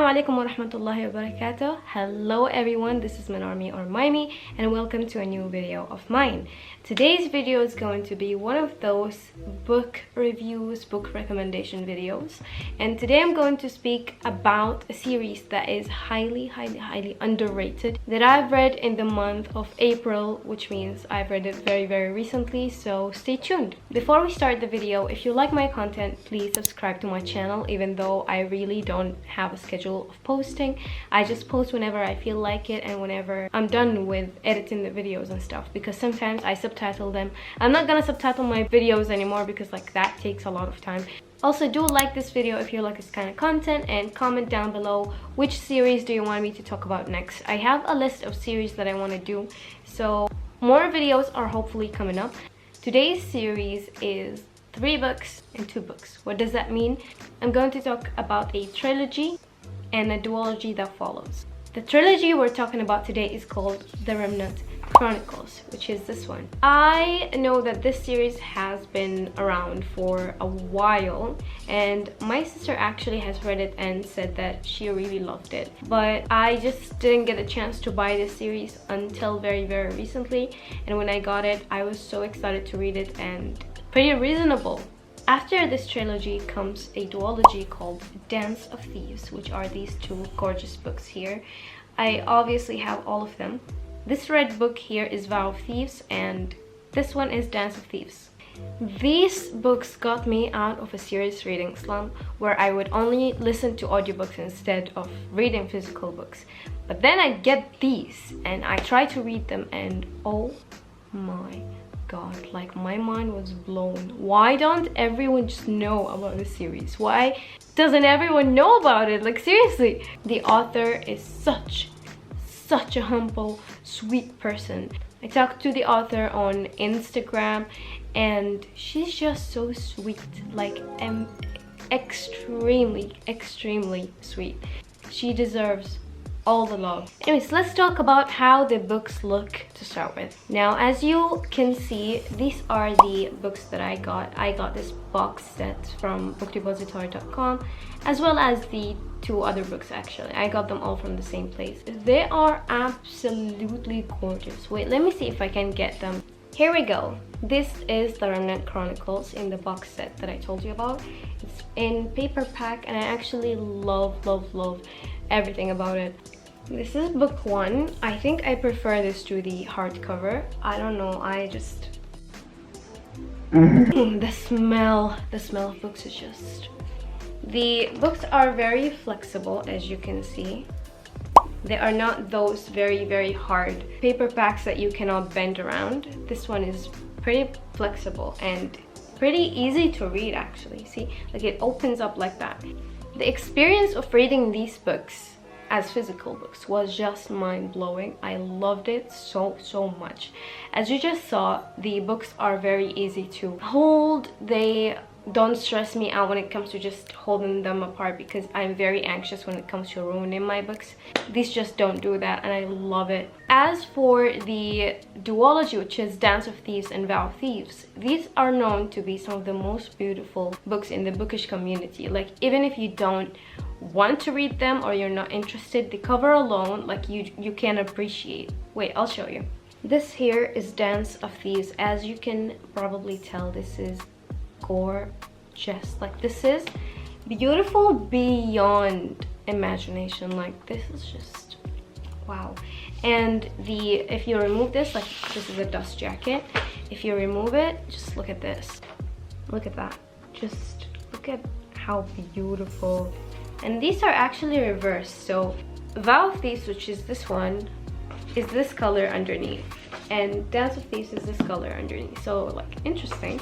Assalamu alaikum wa rahmatullahi wa barakatuh. Hello everyone, this is Manarmi or Mimi and welcome to a new video of mine. Today's video is going to be one of those book reviews, book recommendation videos, and today I'm going to speak about a series that is highly underrated that I've read in the month of April, which means I've read it very recently, so stay tuned. Before we start the video, if you like my content, please subscribe to my channel. Even though I really don't have a schedule of posting, I just post whenever I feel like it and whenever I'm done with editing the videos and stuff, because sometimes I subtitle them. I'm not gonna subtitle my videos anymore because like that takes a lot of time. Also, do like this video if you like this kind of content and comment down below which series do you want me to talk about next. I have a list of series that I want to do, so more videos are hopefully coming up. Today's series is 3 books and 2 books. What does that mean? I'm going to talk about a trilogy and a duology that follows. The trilogy we're talking about today is called The Remnant Chronicles, which is this one. I know that this series has been around for a while, and my sister actually has read it and said that she really loved it, but I just didn't get a chance to buy this series until very recently, and when I got it I was so excited to read it and pretty reasonable. After this trilogy comes a duology called Dance of Thieves, which are these 2 gorgeous books here. I obviously have all of them. This red book here is Vow of Thieves and this one is Dance of Thieves. These books got me out of a serious reading slump where I would only listen to audiobooks instead of reading physical books. But then I get these and I try to read them and oh my god, like my mind was blown. Why don't everyone just know about this series? Why doesn't everyone know about it? Like seriously, the author is such a humble, sweet person. I talked to the author on Instagram and she's just so sweet, like extremely sweet. She deserves all the love. Anyways, let's talk about how the books look to start with. Now, as you can see, these are the books that I got. I got this box set from bookdepository.com, as well as the 2 other books actually. I got them all from the same place. They are absolutely gorgeous. Wait, let me see if I can get them. Here we go. This is The Remnant Chronicles in the box set that I told you about. It's in paperback and I actually love everything about it. This is book 1. I think I prefer this to the hardcover. I don't know, I just... the smell of books is just... The books are very flexible, as you can see. They are not those very hard paperbacks that you cannot bend around. This one is pretty flexible and pretty easy to read actually. See, like it opens up like that. The experience of reading these books as physical books was just mind-blowing. I loved it so much. As you just saw, the books are very easy to hold. They don't stress me out when it comes to just holding them apart because I'm very anxious when it comes to ruining my books. These just don't do that and I love it. As for the duology, which is Dance of Thieves and Vow of Thieves, these are known to be some of the most beautiful books in the bookish community. Like even if you don't want to read them or you're not interested, the cover alone, like you can appreciate. Wait, I'll show you. This here is Dance of Thieves. As you can probably tell, this is gorgeous. Like this is beautiful beyond imagination. Like this is just wow. And if you remove this, like this is a dust jacket, if you remove it, just look at this, look at that, just look at how beautiful. And these are actually reversed. So Vow of Thieves, which is this one, is this color underneath and Dance of Thieves is this color underneath. So like interesting.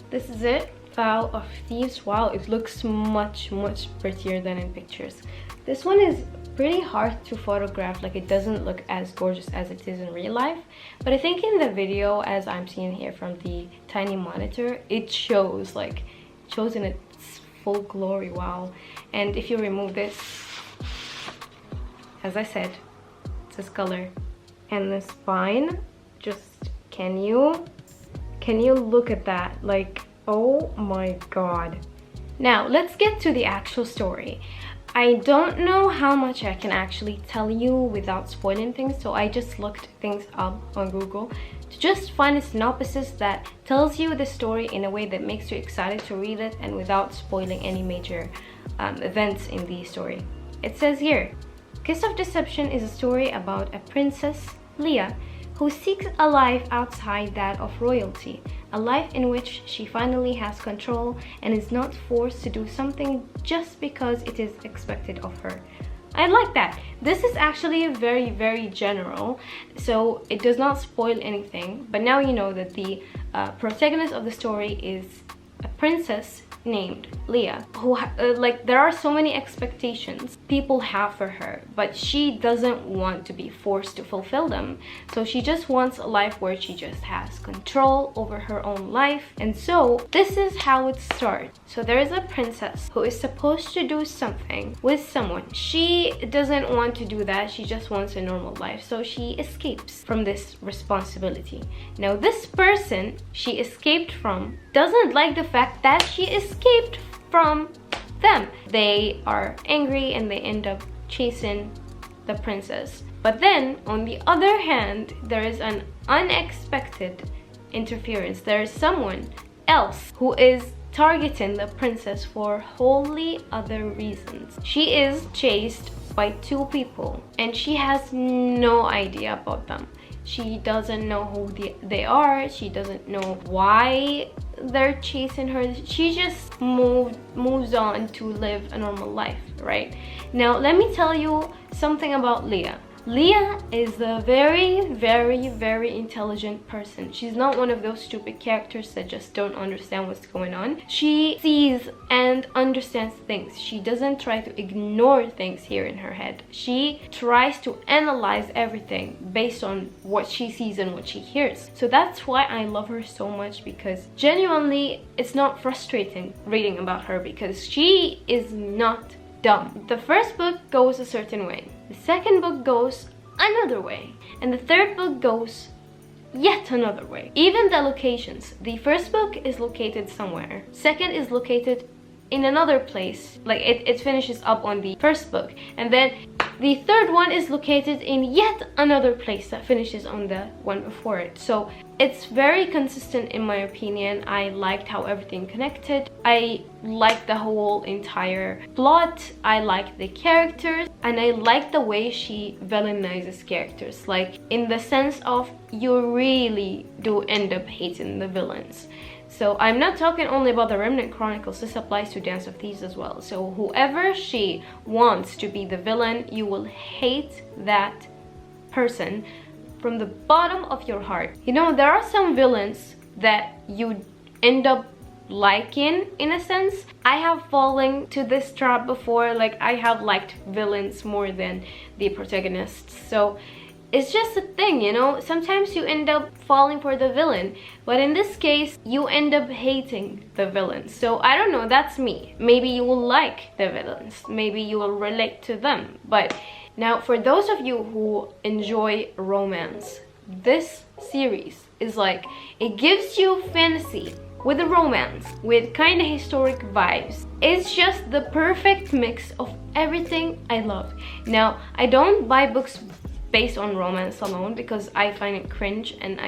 This is it, Vow of Thieves. Wow, it looks much prettier than in pictures. This one is pretty hard to photograph, like it doesn't look as gorgeous as it is in real life, but I think in the video, as I'm seeing here from the tiny monitor, it shows in its full glory. Wow. And if you remove this, as I said, it's this color. And the spine, just can you look at that? Like, oh my god. Now let's get to the actual story. I don't know how much I can actually tell you without spoiling things, so I just looked things up on Google to just find a synopsis that tells you the story in a way that makes you excited to read it and without spoiling any major events in the story. It says here, Kiss of Deception is a story about a princess, Leah, who seeks a life outside that of royalty, a life in which she finally has control and is not forced to do something just because it is expected of her. I like that. This is actually very, very general, so it does not spoil anything, but now you know that the protagonist of the story is a princess named Leah, who like, there are so many expectations people have for her, but she doesn't want to be forced to fulfill them. So she just wants a life where she just has control over her own life. And so this is how it starts. So there is a princess who is supposed to do something with someone. She doesn't want to do that. She just wants a normal life, so she escapes from this responsibility. Now this person she escaped from doesn't like the fact that she escaped from them. They are angry and they end up chasing the princess. But then on the other hand, there is an unexpected interference. There is someone else who is targeting the princess for wholly other reasons. She is chased by two people and she has no idea about them. She doesn't know who they are. She doesn't know why they're chasing her. She just moves on to live a normal life, right? Now let me tell you something about Leah. Leah is a very, very, very intelligent person. She's not one of those stupid characters that just don't understand what's going on. She sees and understands things. She doesn't try to ignore things here in her head. She tries to analyze everything based on what she sees and what she hears. So that's why I love her so much, because genuinely it's not frustrating reading about her because she is not dumb. The first book goes a certain way. The second book goes another way. And the third book goes yet another way. Even the locations. The first book is located somewhere. Second is located in another place. Like it finishes up on the first book. And then the third one is located in yet another place that finishes on the one before it. So it's very consistent in my opinion. I liked how everything connected. I liked the whole entire plot. I liked the characters. And I like the way she villainizes characters. Like in the sense of you really do end up hating the villains. So I'm not talking only about the Remnant Chronicles, this applies to Dance of Thieves as well. So whoever she wants to be the villain, you will hate that person from the bottom of your heart. You know, there are some villains that you end up liking in a sense. I have fallen to this trap before. Like I have liked villains more than the protagonists. So it's just a thing, you know, sometimes you end up falling for the villain, but in this case you end up hating the villains. So I don't know, that's me. Maybe you will like the villains, maybe you will relate to them. But now for those of you who enjoy romance, this series is like, it gives you fantasy with a romance, with kind of historic vibes. It's just the perfect mix of everything I love. Now I don't buy books based on romance alone because I find it cringe and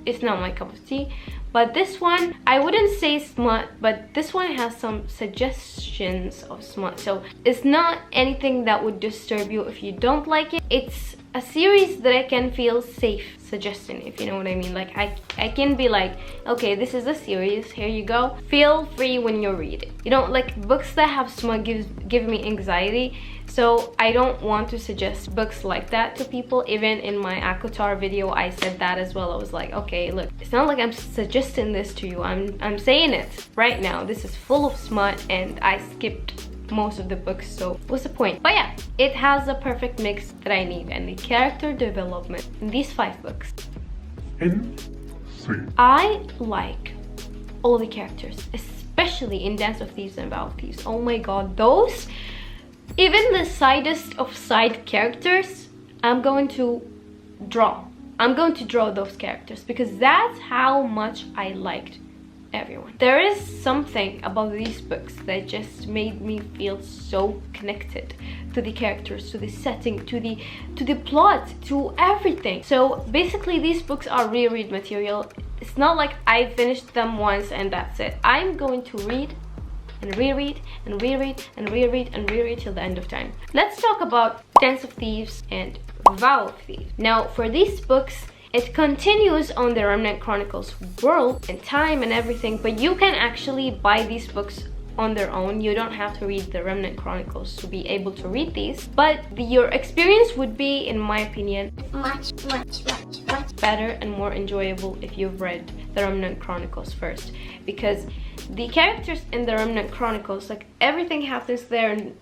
it's not my cup of tea. But this one, I wouldn't say smut, but this one has some suggestions of smut. So it's not anything that would disturb you if you don't like it. It's a series that I can feel safe suggesting, if you know what I mean. Like I can be like, okay, this is a series, here you go. Feel free when you read it. You know, like books that have smut give me anxiety. So I don't want to suggest books like that to people. Even in my Akotar video, I said that as well. I was like, okay, look, it's not like I'm suggesting this to you. I'm saying it right now. This is full of smut and I skipped most of the books, so what's the point? But yeah, it has the perfect mix that I need and the character development in these 5 books. I like all the characters, especially in Dance of Thieves and Vow of Thieves. Oh my god, those, even the sidest of side characters, I'm going to draw those characters because that's how much I liked everyone. There is something about these books that just made me feel so connected to the characters, to the setting, to the plot, to everything. So basically these books are reread material. It's not like I finished them once and that's it. I'm going to read and reread and reread and reread and reread till the end of time. Let's talk about Dance of Thieves and Vow of Thieves. Now for these books, it continues on the Remnant Chronicles world and time and everything, but you can actually buy these books on their own. You don't have to read the Remnant Chronicles to be able to read these, but your experience would be, in my opinion, much better and more enjoyable if you've read the Remnant Chronicles first, because the characters in the Remnant Chronicles, like everything happens there and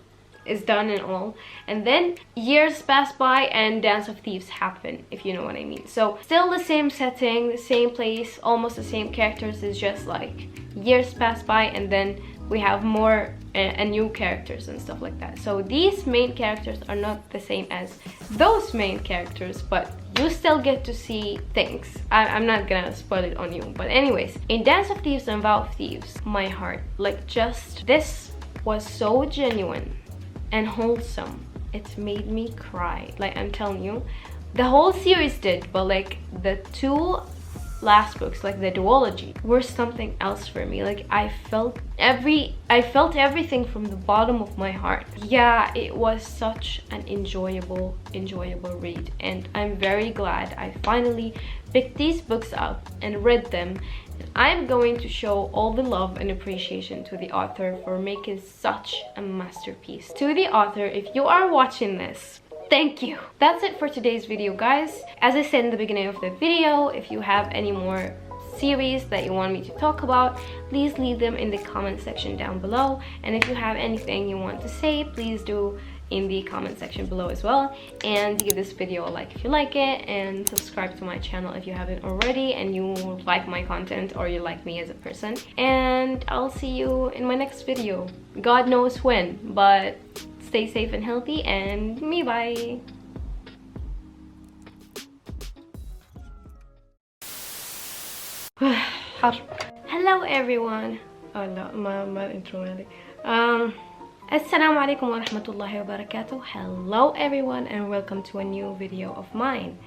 is done and all, and then years pass by and Dance of Thieves happen, if you know what I mean. So still the same setting, the same place, almost the same characters. It's just like years pass by and then we have more and new characters and stuff like that. So these main characters are not the same as those main characters, but you still get to see things. I'm not gonna spoil it on you, but anyways, in Dance of Thieves and Vow of Thieves, my heart, like, just this was so genuine and wholesome. It made me cry. Like, I'm telling you, the whole series did, but like the two last books, like the Duology, were something else for me. Like I felt everything from the bottom of my heart. Yeah, it was such an enjoyable read, and I'm very glad I finally picked these books up and read them. I'm going to show all the love and appreciation to the author for making such a masterpiece. To the author, if you are watching this, thank you. That's it for today's video, guys. As I said in the beginning of the video, if you have any more series that you want me to talk about, please leave them in the comment section down below. And if you have anything you want to say, please do in the comment section below as well. And give this video a like if you like it, and subscribe to my channel if you haven't already and you like my content or you like me as a person. And I'll see you in my next video. God knows when, but stay safe and healthy, and me bye. Hello everyone. Oh لا ما الانترو مالي. Assalamu alaikum wa rahmatullahi wa barakatuh. Hello everyone and welcome to a new video of mine.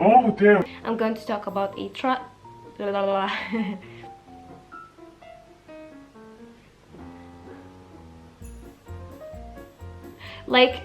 Oh damn. I'm going to talk about a like